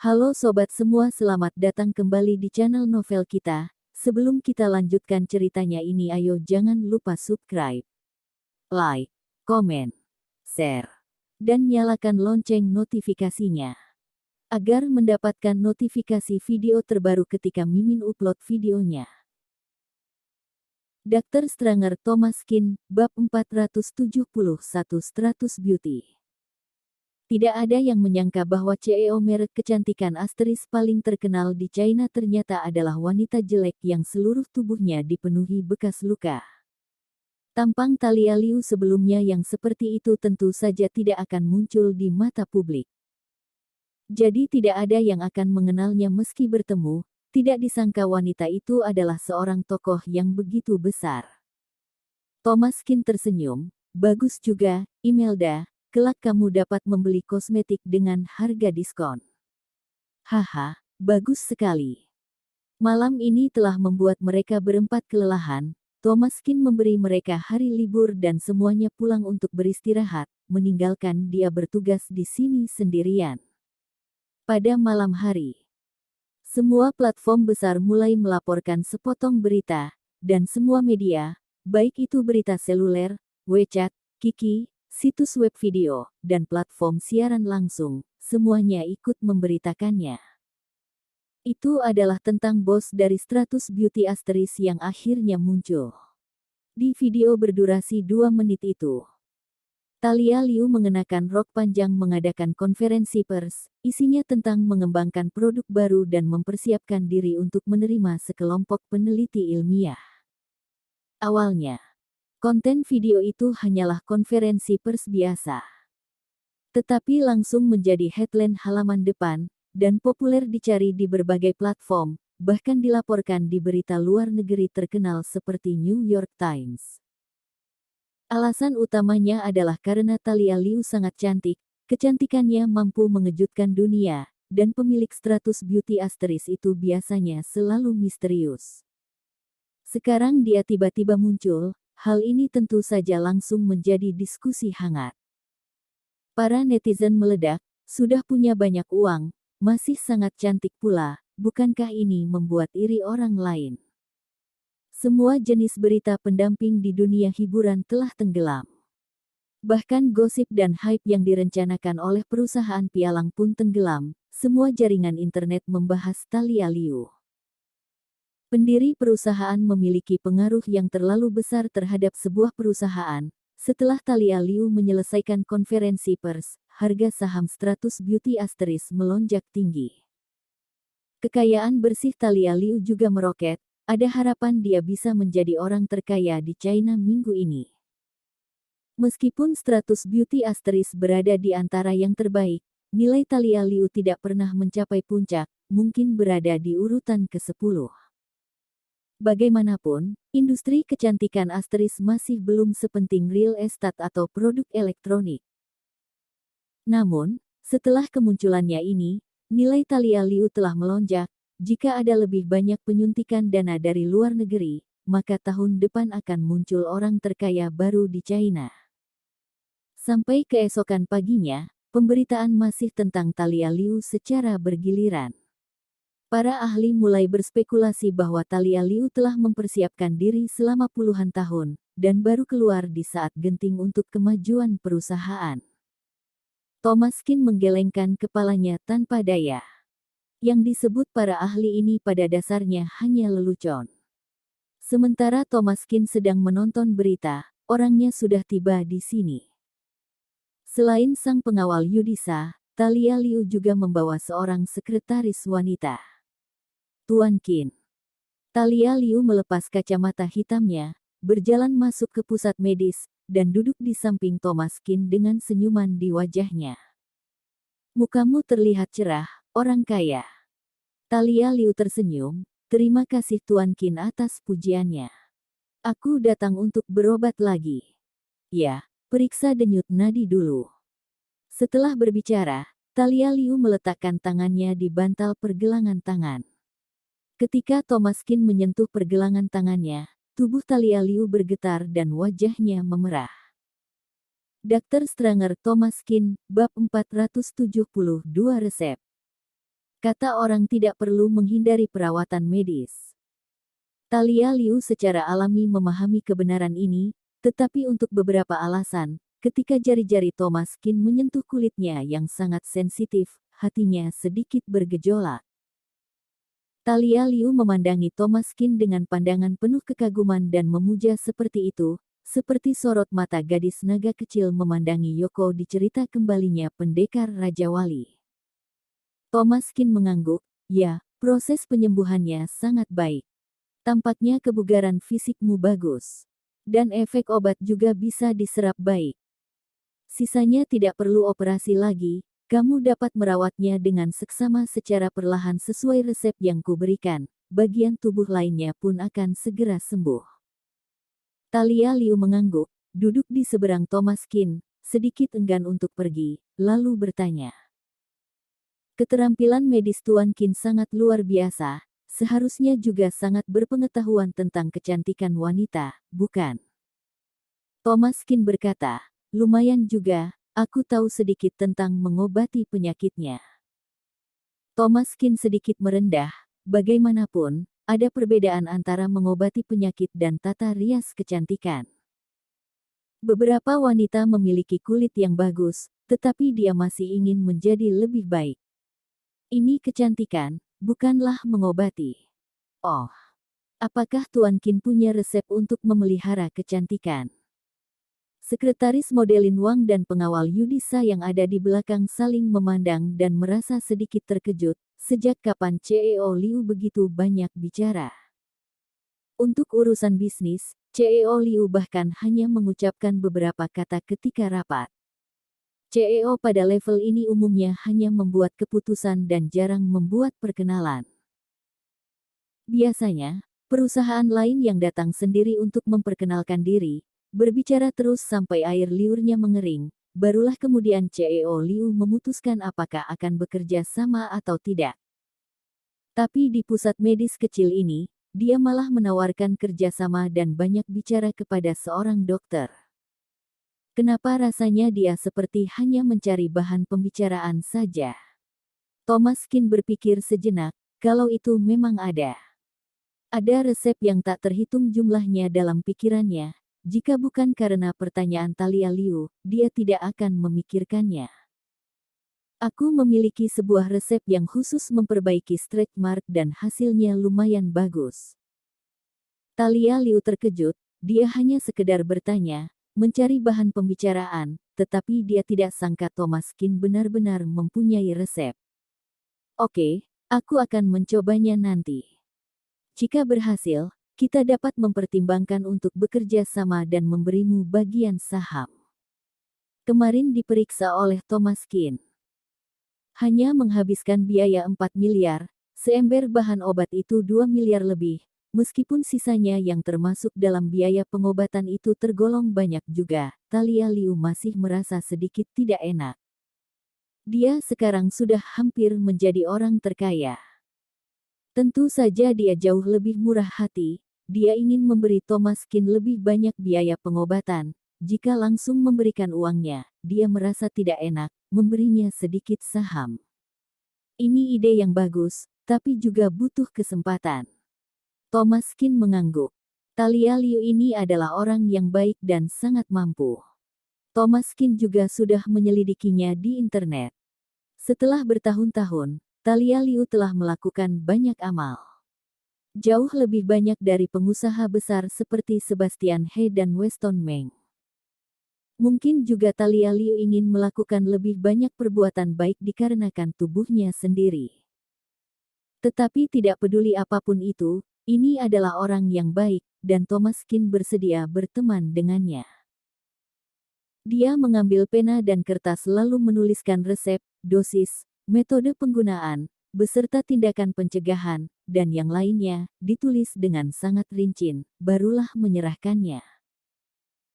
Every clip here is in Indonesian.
Halo sobat semua, selamat datang kembali di channel novel kita. Sebelum kita lanjutkan ceritanya ini, ayo jangan lupa subscribe, like, komen, share, dan nyalakan lonceng notifikasinya agar mendapatkan notifikasi video terbaru ketika Mimin upload videonya. Dr. Stranger Thomas Kin, Bab 471 Stratus Beauty. Tidak ada yang menyangka bahwa CEO merek kecantikan Asteris paling terkenal di China ternyata adalah wanita jelek yang seluruh tubuhnya dipenuhi bekas luka. Tampang Thalia Liu sebelumnya yang seperti itu tentu saja tidak akan muncul di mata publik. Jadi tidak ada yang akan mengenalnya meski bertemu, tidak disangka wanita itu adalah seorang tokoh yang begitu besar. Thomas Kin tersenyum, bagus juga, Imelda. Kelak kamu dapat membeli kosmetik dengan harga diskon. Haha, bagus sekali. Malam ini telah membuat mereka berempat kelelahan. Thomas Kin memberi mereka hari libur dan semuanya pulang untuk beristirahat, meninggalkan dia bertugas di sini sendirian. Pada malam hari, semua platform besar mulai melaporkan sepotong berita, dan semua media, baik itu berita seluler, WeChat, Kiki, situs web video, dan platform siaran langsung, semuanya ikut memberitakannya. Itu adalah tentang bos dari Stratus Beauty Asteris yang akhirnya muncul. Di video berdurasi 2 menit itu, Thalia Liu mengenakan rok panjang mengadakan konferensi pers, isinya tentang mengembangkan produk baru dan mempersiapkan diri untuk menerima sekelompok peneliti ilmiah. Awalnya, konten video itu hanyalah konferensi pers biasa. Tetapi langsung menjadi headline halaman depan, dan populer dicari di berbagai platform, bahkan dilaporkan di berita luar negeri terkenal seperti New York Times. Alasan utamanya adalah karena Thalia Liu sangat cantik, kecantikannya mampu mengejutkan dunia, dan pemilik Stratus Beauty Asteris itu biasanya selalu misterius. Sekarang dia tiba-tiba muncul. Hal ini tentu saja langsung menjadi diskusi hangat. Para netizen meledak, sudah punya banyak uang, masih sangat cantik pula, bukankah ini membuat iri orang lain? Semua jenis berita pendamping di dunia hiburan telah tenggelam. Bahkan gosip dan hype yang direncanakan oleh perusahaan pialang pun tenggelam, semua jaringan internet membahas Thalia Liu. Pendiri perusahaan memiliki pengaruh yang terlalu besar terhadap sebuah perusahaan. Setelah Thalia Liu menyelesaikan konferensi pers, harga saham Stratus Beauty Asteris melonjak tinggi. Kekayaan bersih Thalia Liu juga meroket, ada harapan dia bisa menjadi orang terkaya di China minggu ini. Meskipun Stratus Beauty Asteris berada di antara yang terbaik, nilai Thalia Liu tidak pernah mencapai puncak, mungkin berada di urutan ke-10. Bagaimanapun, industri kecantikan Asteris masih belum sepenting real estate atau produk elektronik. Namun, setelah kemunculannya ini, nilai Thalia Liu telah melonjak. Jika ada lebih banyak penyuntikan dana dari luar negeri, maka tahun depan akan muncul orang terkaya baru di China. Sampai keesokan paginya, pemberitaan masih tentang Thalia Liu secara bergiliran. Para ahli mulai berspekulasi bahwa Thalia Liu telah mempersiapkan diri selama puluhan tahun, dan baru keluar di saat genting untuk kemajuan perusahaan. Thomas Kin menggelengkan kepalanya tanpa daya. Yang disebut para ahli ini pada dasarnya hanya lelucon. Sementara Thomas Kin sedang menonton berita, orangnya sudah tiba di sini. Selain sang pengawal Yudisa, Thalia Liu juga membawa seorang sekretaris wanita. Tuan Kin. Thalia Liu melepas kacamata hitamnya, berjalan masuk ke pusat medis, dan duduk di samping Thomas Kin dengan senyuman di wajahnya. Mukamu terlihat cerah, orang kaya. Thalia Liu tersenyum, terima kasih Tuan Kin atas pujiannya. Aku datang untuk berobat lagi. Ya, periksa denyut nadi dulu. Setelah berbicara, Thalia Liu meletakkan tangannya di bantal pergelangan tangan. Ketika Thomas Kin menyentuh pergelangan tangannya, tubuh Thalia Liu bergetar dan wajahnya memerah. Dr. Stranger Thomas Kin, Bab 472 Resep. Kata orang tidak perlu menghindari perawatan medis. Talia Liu secara alami memahami kebenaran ini, tetapi untuk beberapa alasan, ketika jari-jari Thomas Kin menyentuh kulitnya yang sangat sensitif, hatinya sedikit bergejolak. Talia Liu memandangi Thomas Kin dengan pandangan penuh kekaguman dan memuja seperti itu, seperti sorot mata gadis naga kecil memandangi Yoko di cerita kembalinya pendekar Raja Wali. Thomas Kin mengangguk, ya, proses penyembuhannya sangat baik. Tampaknya kebugaran fisikmu bagus. Dan efek obat juga bisa diserap baik. Sisanya tidak perlu operasi lagi. Kamu dapat merawatnya dengan seksama secara perlahan sesuai resep yang kuberikan. Bagian tubuh lainnya pun akan segera sembuh. Talia Liu mengangguk, duduk di seberang Thomas Kin, sedikit enggan untuk pergi, lalu bertanya. Keterampilan medis Tuan Kin sangat luar biasa, seharusnya juga sangat berpengetahuan tentang kecantikan wanita, bukan? Thomas Kin berkata, lumayan juga. Aku tahu sedikit tentang mengobati penyakitnya. Thomas Kin sedikit merendah, bagaimanapun, ada perbedaan antara mengobati penyakit dan tata rias kecantikan. Beberapa wanita memiliki kulit yang bagus, tetapi dia masih ingin menjadi lebih baik. Ini kecantikan, bukanlah mengobati. Oh, apakah Tuan Kin punya resep untuk memelihara kecantikan? Sekretaris Modelin Wang dan pengawal Yudisa yang ada di belakang saling memandang dan merasa sedikit terkejut, sejak kapan CEO Liu begitu banyak bicara. Untuk urusan bisnis, CEO Liu bahkan hanya mengucapkan beberapa kata ketika rapat. CEO pada level ini umumnya hanya membuat keputusan dan jarang membuat perkenalan. Biasanya, perusahaan lain yang datang sendiri untuk memperkenalkan diri, berbicara terus sampai air liurnya mengering, barulah kemudian CEO Liu memutuskan apakah akan bekerja sama atau tidak. Tapi di pusat medis kecil ini, dia malah menawarkan kerjasama dan banyak bicara kepada seorang dokter. Kenapa rasanya dia seperti hanya mencari bahan pembicaraan saja? Thomas Kin berpikir sejenak, kalau itu memang ada. Ada resep yang tak terhitung jumlahnya dalam pikirannya. Jika bukan karena pertanyaan Talia Liu, dia tidak akan memikirkannya. Aku memiliki sebuah resep yang khusus memperbaiki stretch mark dan hasilnya lumayan bagus. Talia Liu terkejut, dia hanya sekedar bertanya, mencari bahan pembicaraan, tetapi dia tidak sangka Thomas Kin benar-benar mempunyai resep. Oke, aku akan mencobanya nanti. Jika berhasil, kita dapat mempertimbangkan untuk bekerja sama dan memberimu bagian saham. Kemarin diperiksa oleh Thomas Kin. Hanya menghabiskan biaya 4 miliar, seember bahan obat itu 2 miliar lebih, meskipun sisanya yang termasuk dalam biaya pengobatan itu tergolong banyak juga, Talia Liu masih merasa sedikit tidak enak. Dia sekarang sudah hampir menjadi orang terkaya. Tentu saja dia jauh lebih murah hati, dia ingin memberi Thomas Kin lebih banyak biaya pengobatan. Jika langsung memberikan uangnya, dia merasa tidak enak, memberinya sedikit saham. Ini ide yang bagus, tapi juga butuh kesempatan. Thomas Kin mengangguk. Talia Liu ini adalah orang yang baik dan sangat mampu. Thomas Kin juga sudah menyelidikinya di internet. Setelah bertahun-tahun, Talia Liu telah melakukan banyak amal. Jauh lebih banyak dari pengusaha besar seperti Sebastian He dan Weston Meng. Mungkin juga Talia Liu ingin melakukan lebih banyak perbuatan baik dikarenakan tubuhnya sendiri. Tetapi tidak peduli apapun itu, ini adalah orang yang baik, dan Thomas Kin bersedia berteman dengannya. Dia mengambil pena dan kertas lalu menuliskan resep, dosis, metode penggunaan, beserta tindakan pencegahan, dan yang lainnya, ditulis dengan sangat rinci, barulah menyerahkannya.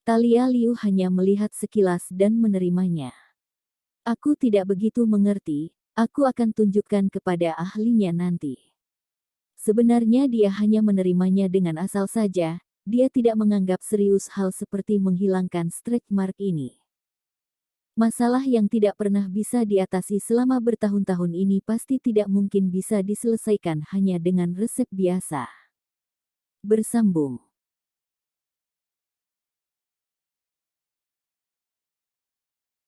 Talia Liu hanya melihat sekilas dan menerimanya. Aku tidak begitu mengerti, aku akan tunjukkan kepada ahlinya nanti. Sebenarnya dia hanya menerimanya dengan asal saja, dia tidak menganggap serius hal seperti menghilangkan stretch mark ini. Masalah yang tidak pernah bisa diatasi selama bertahun-tahun ini pasti tidak mungkin bisa diselesaikan hanya dengan resep biasa. Bersambung.